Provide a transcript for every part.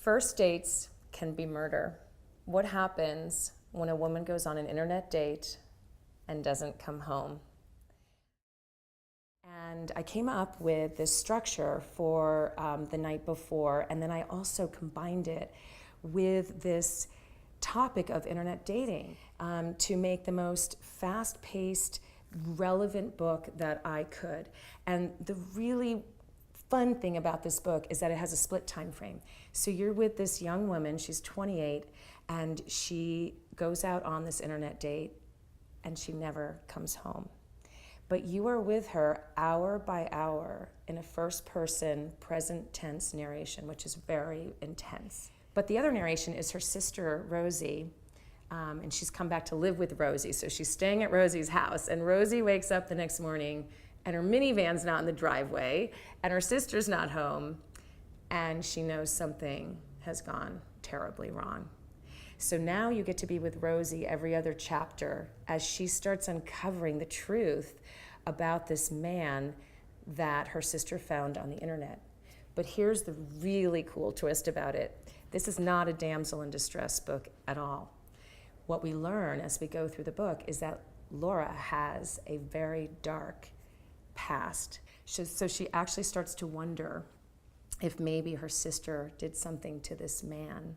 First dates can be murder. What happens when a woman goes on an internet date and doesn't come home? And I came up with this structure for the night before, and then I also combined it with this topic of internet dating to make the most fast-paced, relevant book that I could. And the really fun thing about this book is that it has a split time frame. So you're with this young woman, she's 28, and she goes out on this internet date and she never comes home. But you are with her hour by hour in a first person present tense narration, which is very intense. But the other narration is her sister, Rosie, and she's come back to live with Rosie. So she's staying at Rosie's house, and Rosie wakes up the next morning and her minivan's not in the driveway, and her sister's not home, and she knows something has gone terribly wrong. So now you get to be with Rosie every other chapter as she starts uncovering the truth about this man that her sister found on the internet. But here's the really cool twist about it. This is not a damsel in distress book at all. What we learn as we go through the book is that Laura has a very dark past. So she actually starts to wonder if maybe her sister did something to this man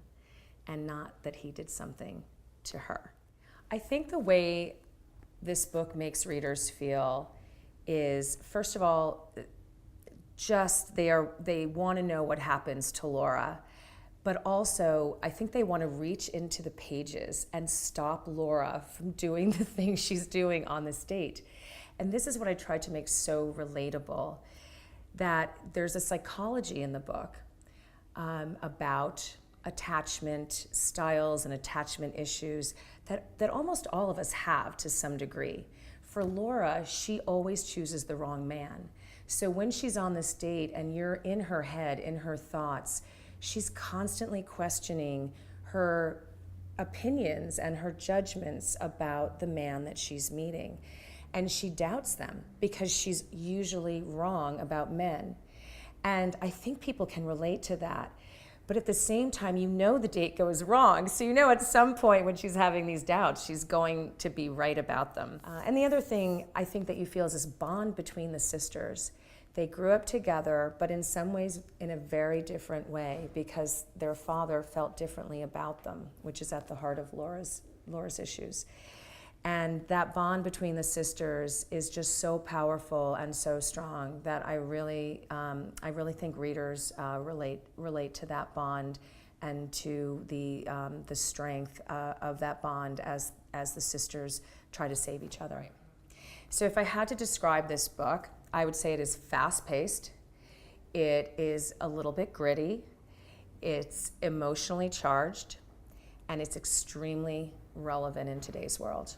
and not that he did something to her. I think the way this book makes readers feel is, first of all, just they want to know what happens to Laura, but also I think they want to reach into the pages and stop Laura from doing the things she's doing on this date. And this is what I tried to make so relatable, that there's a psychology in the book about attachment styles and attachment issues that almost all of us have to some degree. For Laura, she always chooses the wrong man. So when she's on this date and you're in her head, in her thoughts, she's constantly questioning her opinions and her judgments about the man that she's meeting. And she doubts them because she's usually wrong about men. And I think people can relate to that. But at the same time, you know the date goes wrong. So you know at some point when she's having these doubts, she's going to be right about them. And the other thing I think that you feel is this bond between the sisters. They grew up together, but in some ways in a very different way because their father felt differently about them, which is at the heart of Laura's issues. And that bond between the sisters is just so powerful and so strong that I really think readers relate to that bond and to the strength of that bond as the sisters try to save each other. Right. So if I had to describe this book, I would say it is fast-paced. It is a little bit gritty. It's emotionally charged, and it's extremely relevant in today's world.